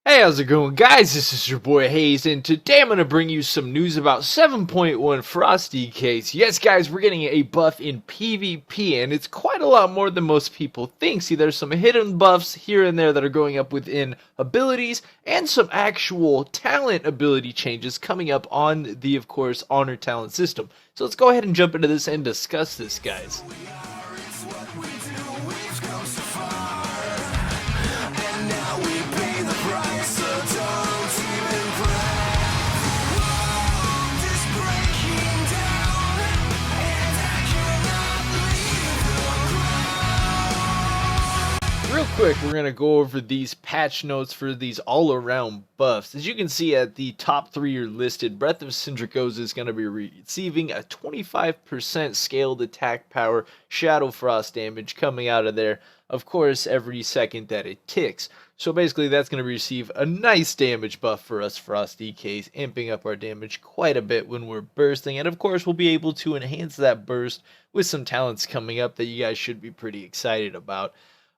Hey, how's it going, guys? This is your boy Haze, and today I'm going to bring you some news about 7.1 Frosty Case. Yes, guys, we're getting a buff in PvP, and it's quite a lot more than most people think. See, there's some hidden buffs here and there that are going up within abilities, and some actual talent ability changes coming up on the, of course, Honor Talent system. So let's go ahead and jump into this and discuss this, guys. Real quick, we're going to go over these patch notes for these all-around buffs. As you can see, at the top three are listed. Breath of Cindrico's is going to be receiving a 25% scaled attack power, Shadow Frost damage coming out of there, of course, every second that it ticks. So basically, that's going to receive a nice damage buff for us Frosty Case, amping up our damage quite a bit when we're bursting. And of course, we'll be able to enhance that burst with some talents coming up that you guys should be pretty excited about.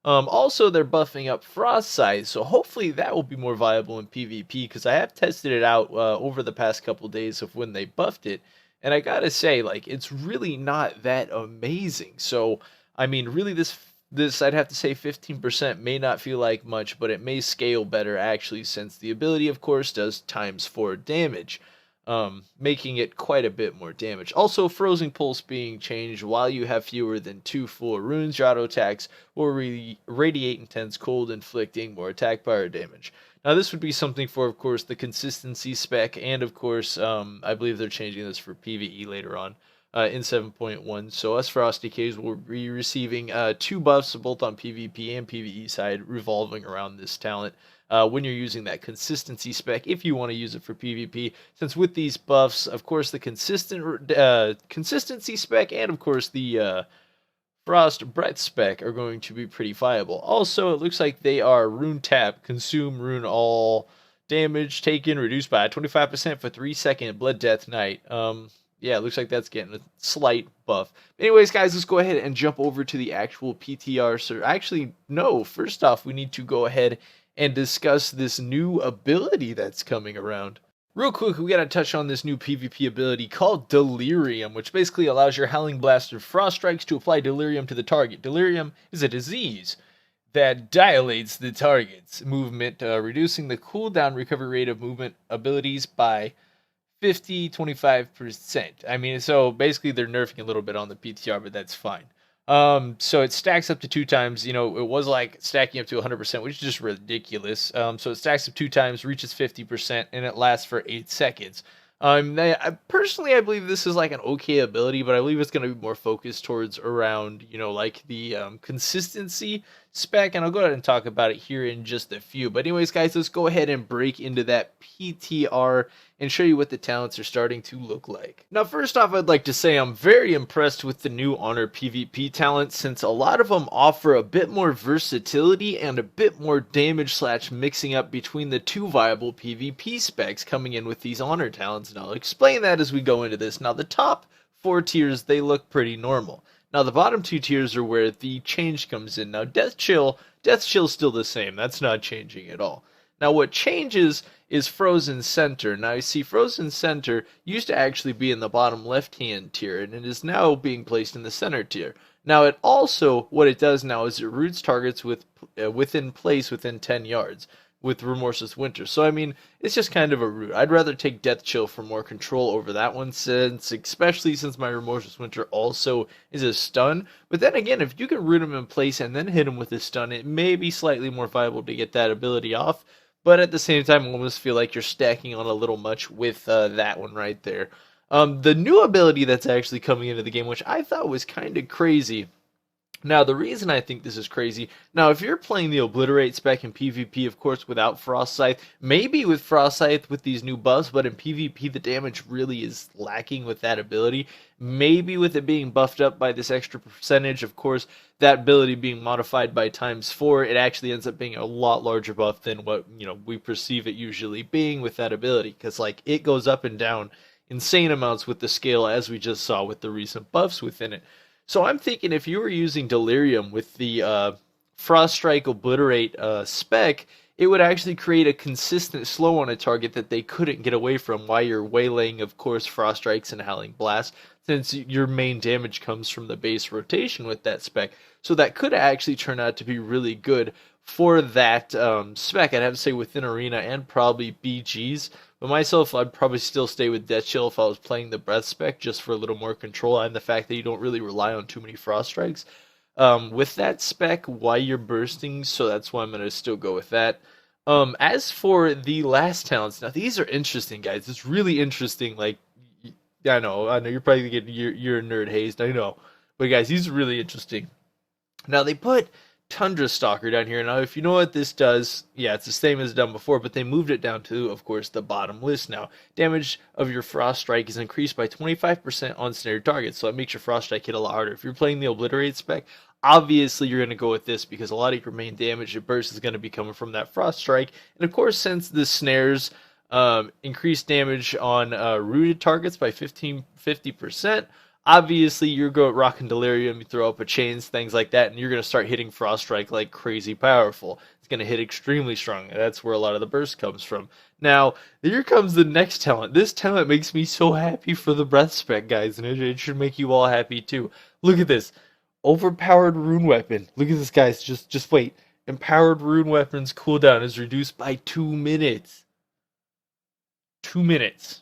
Also, they're buffing up Frost size, so hopefully that will be more viable in PvP, because I have tested it out over the past couple days of when they buffed it, and I gotta say, like, it's really not that amazing. So, I mean, really, this I'd have to say 15% may not feel like much, but it may scale better, actually, since the ability, of course, does ×4 damage. Making it quite a bit more damage. Also, Frozen Pulse being changed. While you have fewer than 2 full runes, your auto attacks will radiate intense cold, inflicting more attack power damage. Now, this would be something for, of course, the consistency spec, and of course, I believe they're changing this for PvE later on in 7.1. So us Frosty Caves will be receiving 2 buffs, both on PvP and PvE side, revolving around this talent. When you're using that consistency spec, if you want to use it for PvP, since with these buffs, of course, the consistency spec and, of course, the Frost Breath spec are going to be pretty viable. Also, it looks like they are Rune Tap, consume Rune all damage taken, reduced by 25% for 3-second Blood Death Knight. Yeah, it looks like that's getting a slight buff. Anyways, guys, let's go ahead and jump over to the actual PTR. Actually, no, first off, we need to go ahead and discuss this new ability that's coming around. Real quick, we gotta touch on this new PvP ability called Delirium, which basically allows your Howling Blast of Frost Strikes to apply Delirium to the target. Delirium is a disease that dilates the target's movement, reducing the cooldown recovery rate of movement abilities by 25%. I mean, so basically they're nerfing a little bit on the PTR, but that's fine. So it stacks up to 2 times. You know, it was like stacking up to 100%, which is just ridiculous. So it stacks up 2 times, reaches 50%, and it lasts for 8 seconds. Personally, I believe this is like an okay ability, but I believe it's going to be more focused towards around, you know, like the consistency spec, and I'll go ahead and talk about it here in just a few. But anyways, guys, let's go ahead and break into that PTR and show you what the talents are starting to look like. Now, first off, I'd like to say I'm very impressed with the new Honor PvP talents, since a lot of them offer a bit more versatility and a bit more damage / mixing up between the 2 viable PvP specs coming in with these Honor talents, and I'll explain that as we go into this. Now, the top 4 tiers, they look pretty normal. Now, the bottom 2 tiers are where the change comes in. Now, Death Chill's still the same. That's not changing at all. Now, what changes is Frozen Center. Now, you see, Frozen Center used to actually be in the bottom left-hand tier, and it is now being placed in the center tier. Now, it also, what it does now is it roots targets within place within 10 yards with Remorseless Winter. So, I mean, it's just kind of a root. I'd rather take Death Chill for more control over that one, especially since my Remorseless Winter also is a stun. But then again, if you can root him in place and then hit him with a stun, it may be slightly more viable to get that ability off. But at the same time, I almost feel like you're stacking on a little much with that one right there. The new ability that's actually coming into the game, which I thought was kind of crazy. Now, the reason I think this is crazy, now, if you're playing the Obliterate spec in PvP, of course, without Frost Scythe, maybe with Frost Scythe with these new buffs, but in PvP, the damage really is lacking with that ability. Maybe with it being buffed up by this extra percentage, of course, that ability being modified by ×4, it actually ends up being a lot larger buff than what, you know, we perceive it usually being with that ability, because, like, it goes up and down insane amounts with the scale, as we just saw with the recent buffs within it. So I'm thinking if you were using Delirium with the Frost Strike Obliterate spec, it would actually create a consistent slow on a target that they couldn't get away from while you're waylaying, of course, Frost Strikes and Howling Blast, since your main damage comes from the base rotation with that spec. So that could actually turn out to be really good for that spec. I'd have to say within Arena and probably BGs. But myself, I'd probably still stay with Death Chill if I was playing the Breath spec, just for a little more control and the fact that you don't really rely on too many Frost Strikes with that spec while you're bursting, so that's why I'm going to still go with that. As for the last talents, now these are interesting, guys. It's really interesting. Like, I know you're probably getting you're a nerd hazed, I know, but guys, these are really interesting. Now they put Tundra Stalker down here. Now, if you know what this does, yeah, it's the same as done before, but they moved it down to, of course, the bottom list now. Damage of your Frost Strike is increased by 25% on snared targets, so it makes your Frost Strike hit a lot harder. If you're playing the Obliterate spec, obviously you're going to go with this because a lot of your main damage at burst is going to be coming from that Frost Strike. And of course, since the snares increase damage on rooted targets by 50%, obviously you're going Rock and Delirium, you throw up a chains, things like that, and you're going to start hitting Frost Strike like crazy powerful. It's going to hit extremely strong, and that's where a lot of the burst comes from. Now, here comes the next talent. This talent makes me so happy for the Breath spec, guys, and it should make you all happy too. Look at this. Overpowered Rune Weapon. Look at this, guys. Just wait. Empowered Rune Weapon's cooldown is reduced by 2 minutes. 2 minutes.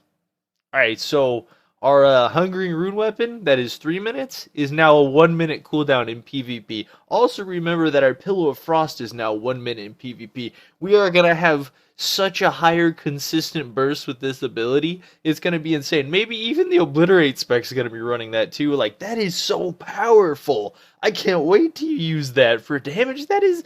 Alright, so our Hungering Rune Weapon, that is 3 minutes, is now a 1 minute cooldown in PvP. Also remember that our Pillow of Frost is now 1 minute in PvP. We are going to have such a higher consistent burst with this ability. It's going to be insane. Maybe even the Obliterate spec is going to be running that too. Like, that is so powerful. I can't wait to use that for damage. That is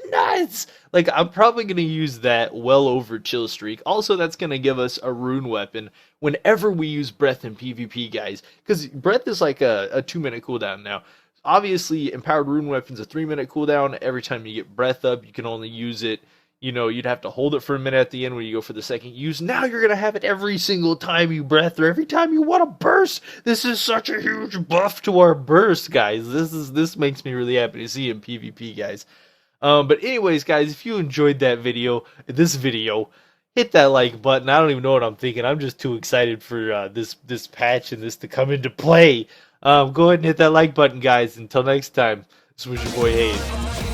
nuts. Like, I'm probably going to use that well over Chill Streak. Also, that's going to give us a rune weapon whenever we use Breath in PvP, guys. Because Breath is like a 2 minute cooldown now. Obviously, Empowered Rune Weapon's a 3 minute cooldown. Every time you get Breath up, you can only use it. You know, you'd have to hold it for a minute at the end when you go for the second use. Now you're going to have it every single time you breath or every time you want to burst. This is such a huge buff to our burst, guys. This makes me really happy to see in PvP, guys. But anyways, guys, if you enjoyed this video, hit that like button. I don't even know what I'm thinking. I'm just too excited for this patch and this to come into play. Go ahead and hit that like button, guys. Until next time, this was your boy Haze.